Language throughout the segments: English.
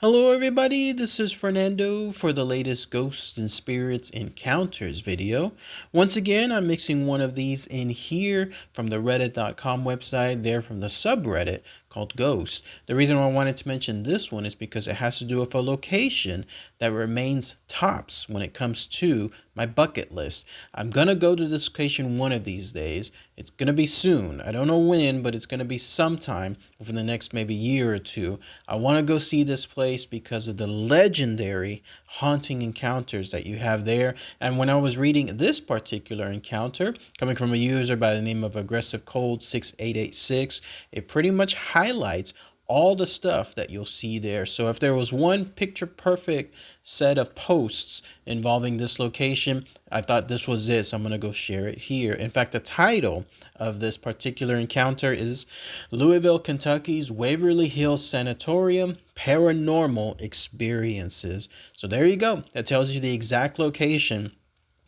Hello everybody, this is Fernando for the latest Ghosts and Spirits Encounters video. Once again, I'm mixing one of these in here from the reddit.com website, there from the subreddit called Ghost. The reason why I wanted to mention this one is because it has to do with a location that remains tops when it comes to my bucket list. I'm gonna go to this location one of these days. It's gonna be soon. I don't know when, but it's gonna be sometime within the next maybe year or two. I want to go see this place because of the legendary haunting encounters that you have there. And when I was reading this particular encounter coming from a user by the name of Aggressive Cold 6886, it pretty much highlights all the stuff that you'll see there. So if there was one picture perfect set of posts involving this location, I thought this was it, so I'm going to go share it here. In fact, the title of this particular encounter is Louisville, Kentucky's Waverly Hills Sanatorium Paranormal Experiences. So there you go. That tells you the exact location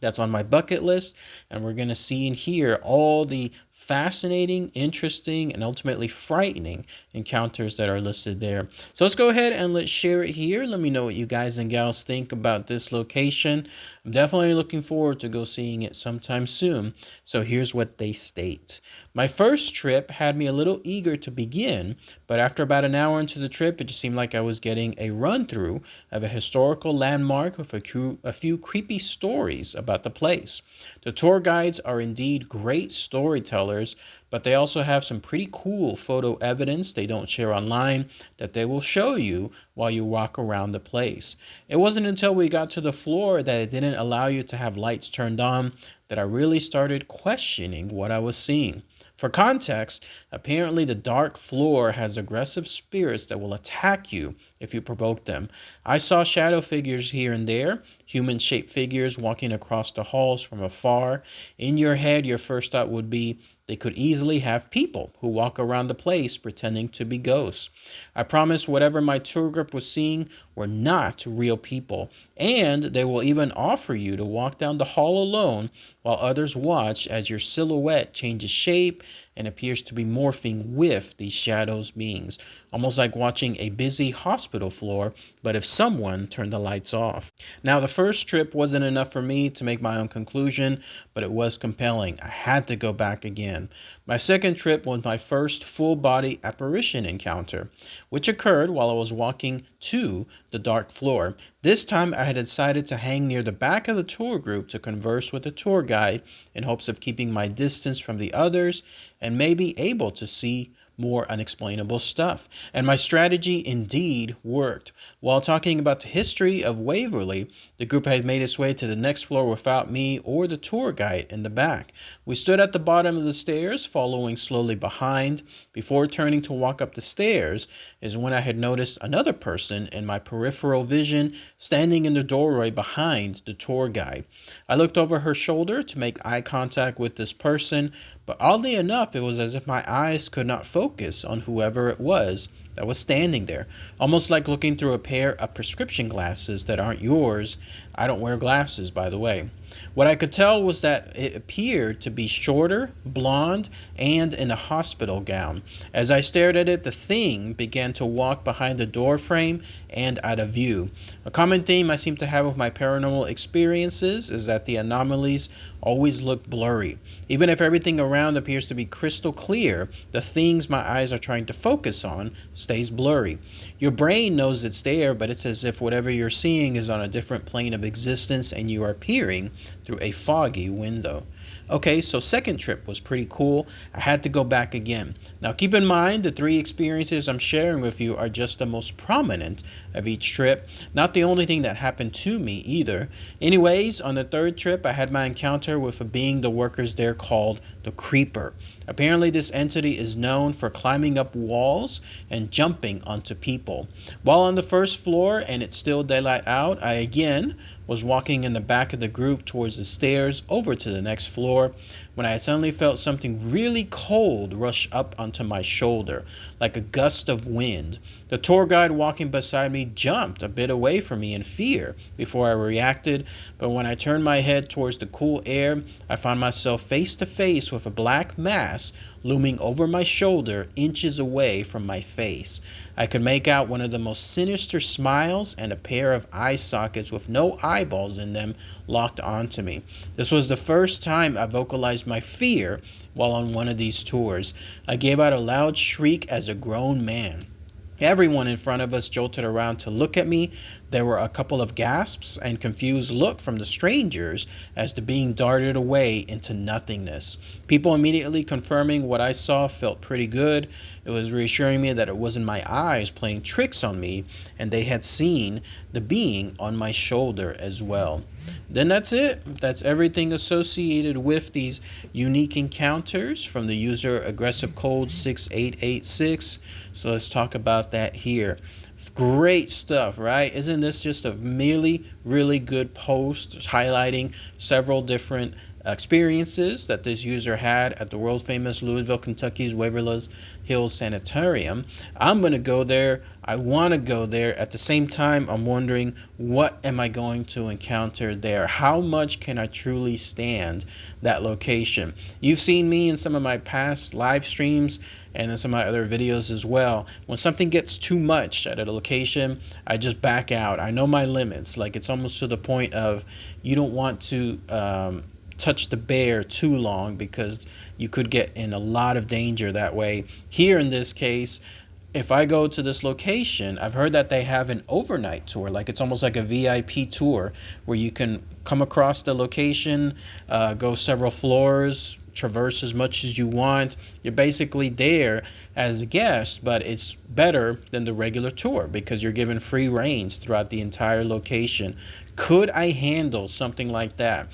that's on my bucket list, and we're going to see and hear all the fascinating, interesting, and ultimately frightening encounters that are listed there. So let's go ahead and let's share it here. Let me know what you guys and gals think about this location. I'm definitely looking forward to go seeing it sometime soon. So here's what they state. My first trip had me a little eager to begin, but after about an hour into the trip, it just seemed like I was getting a run-through of a historical landmark with a few creepy stories about the place. The tour guides are indeed great storytellers, but they also have some pretty cool photo evidence they don't share online that they will show you while you walk around the place. It wasn't until we got to the floor that it didn't allow you to have lights turned on that I really started questioning what I was seeing. For context, apparently the dark floor has aggressive spirits that will attack you if you provoke them. I saw shadow figures here and there, human-shaped figures walking across the halls from afar. In your head, your first thought would be, they could easily have people who walk around the place pretending to be ghosts. I promise whatever my tour group was seeing were not real people, and they will even offer you to walk down the hall alone while others watch as your silhouette changes shape and appears to be morphing with these shadows beings, almost like watching a busy hospital floor, but if someone turned the lights off. Now, the first trip wasn't enough for me to make my own conclusion, but it was compelling. I had to go back again. My second trip was my first full-body apparition encounter, which occurred while I was walking to the dark floor. This time I had decided to hang near the back of the tour group to converse with the tour guide in hopes of keeping my distance from the others and maybe able to see more unexplainable stuff. And my strategy indeed worked. While talking about the history of Waverly, the group had made its way to the next floor without me or the tour guide in the back. We stood at the bottom of the stairs, following slowly behind. Before turning to walk up the stairs is when I had noticed another person in my peripheral vision standing in the doorway behind the tour guide. I looked over her shoulder to make eye contact with this person, but oddly enough, it was as if my eyes could not focus on whoever it was that was standing there, almost like looking through a pair of prescription glasses that aren't yours. I don't wear glasses, by the way. What I could tell was that it appeared to be shorter, blonde, and in a hospital gown. As I stared at it, the thing began to walk behind the door frame and out of view. A common theme I seem to have with my paranormal experiences is that the anomalies always look blurry. Even if everything around appears to be crystal clear, the things my eyes are trying to focus on stays blurry. Your brain knows it's there, but it's as if whatever you're seeing is on a different plane of existence and you are peering through a foggy window. Okay, so second trip was pretty cool. I had to go back again. Now keep in mind, the three experiences I'm sharing with you are just the most prominent of each trip. Not the only thing that happened to me either. Anyways, on the third trip, I had my encounter with a being the workers there called the Creeper. Apparently this entity is known for climbing up walls and jumping onto people. While on the first floor and it's still daylight out, I again was walking in the back of the group towards the stairs over to the next floor when I suddenly felt something really cold rush up onto my shoulder, like a gust of wind. The tour guide walking beside me jumped a bit away from me in fear before I reacted, but when I turned my head towards the cool air, I found myself face to face with a black mass looming over my shoulder inches away from my face. I could make out one of the most sinister smiles and a pair of eye sockets with no eyeballs in them locked onto me. This was the first time I vocalized my fear while on one of these tours. I gave out a loud shriek as a grown man. Everyone in front of us jolted around to look at me. There were a couple of gasps and confused look from the strangers as the being darted away into nothingness. People immediately confirming what I saw felt pretty good. It was reassuring me that it wasn't my eyes playing tricks on me and they had seen the being on my shoulder as well. Then that's it. That's everything associated with these unique encounters from the user aggressive code 6886. So let's talk about that here. Great stuff, right? Isn't this just a really good post highlighting several different experiences that this user had at the world famous Louisville, Kentucky's Waverly Hills Sanatorium? I'm going to go there. I want to go there. At the same time, I'm wondering, what am I going to encounter there? How much can I truly stand that location? You've seen me in some of my past live streams and in some of my other videos as well. When something gets too much at a location, I just back out. I know my limits. Like, it's almost to the point of you don't want to touch the bear too long because you could get in a lot of danger that way. Here in this case, if I go to this location, I've heard that they have an overnight tour. Like, it's almost like a VIP tour where you can come across the location, go several floors, traverse as much as you want. You're basically there as a guest, but it's better than the regular tour because you're given free reins throughout the entire location. Could I handle something like that?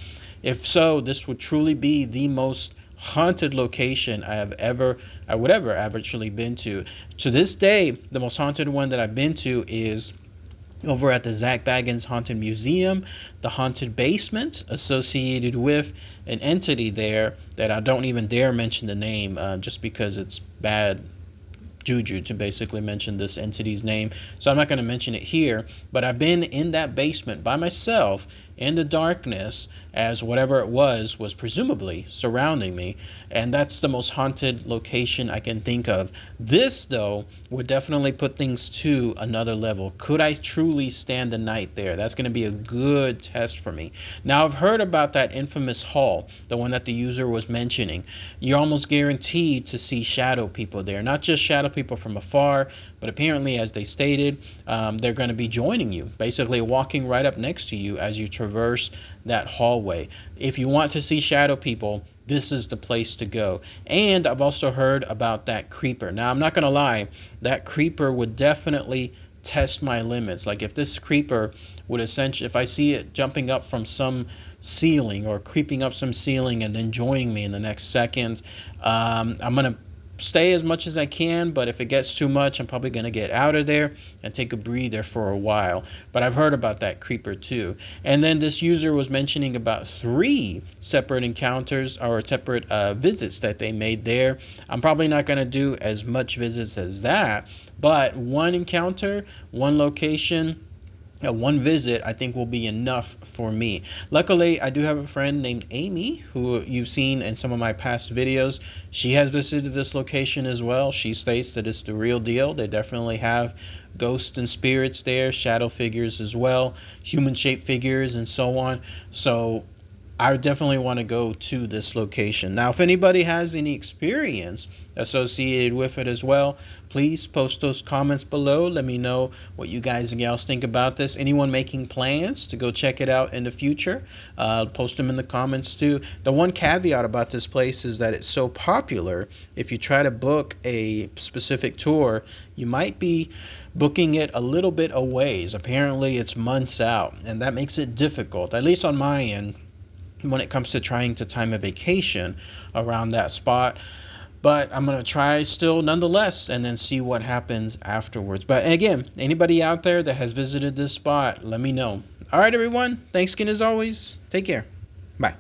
If so, this would truly be the most haunted location I would ever have actually been to. To this day, the most haunted one that I've been to is over at the Zach Baggins Haunted Museum, the haunted basement associated with an entity there that I don't even dare mention the name just because it's bad juju to basically mention this entity's name. So I'm not going to mention it here, but I've been in that basement by myself in the darkness as whatever it was presumably surrounding me, and that's the most haunted location I can think of. This, though, would definitely put things to another level. Could I truly stand the night there? That's going to be a good test for me. Now, I've heard about that infamous hall, the one that the user was mentioning. You're almost guaranteed to see shadow people there, not just shadow people from afar, but apparently, as they stated, they're going to be joining you, basically walking right up next to you as you traverse that hallway. If you want to see shadow people, this is the place to go. And I've also heard about that creeper. Now, I'm not going to lie, that creeper would definitely test my limits. Like, if this creeper would essentially, if I see it jumping up from some ceiling or creeping up some ceiling and then joining me in the next second, I'm going to stay as much as I can, but if it gets too much, I'm probably going to get out of there and take a breather for a while. But I've heard about that creeper too. And then this user was mentioning about 3 separate encounters or separate visits that they made there. I'm probably not going to do as much visits as that, but one encounter, one location, one visit, I think, will be enough for me. Luckily, I do have a friend named Amy who you've seen in some of my past videos. She has visited this location as well. She states that it's the real deal. They definitely have ghosts and spirits there, shadow figures as well, human-shaped figures, and so on. So I definitely want to go to this location. Now, if anybody has any experience associated with it as well, please post those comments below. Let me know what you guys and gals think about this. Anyone making plans to go check it out in the future, post them in the comments too. The one caveat about this place is that it's so popular. If you try to book a specific tour, you might be booking it a little bit a ways. Apparently, it's months out, and that makes it difficult, at least on my end, when it comes to trying to time a vacation around that spot. But I'm going to try still nonetheless and then see what happens afterwards. But again, anybody out there that has visited this spot, let me know. All right, everyone. Thanks again as always. Take care. Bye.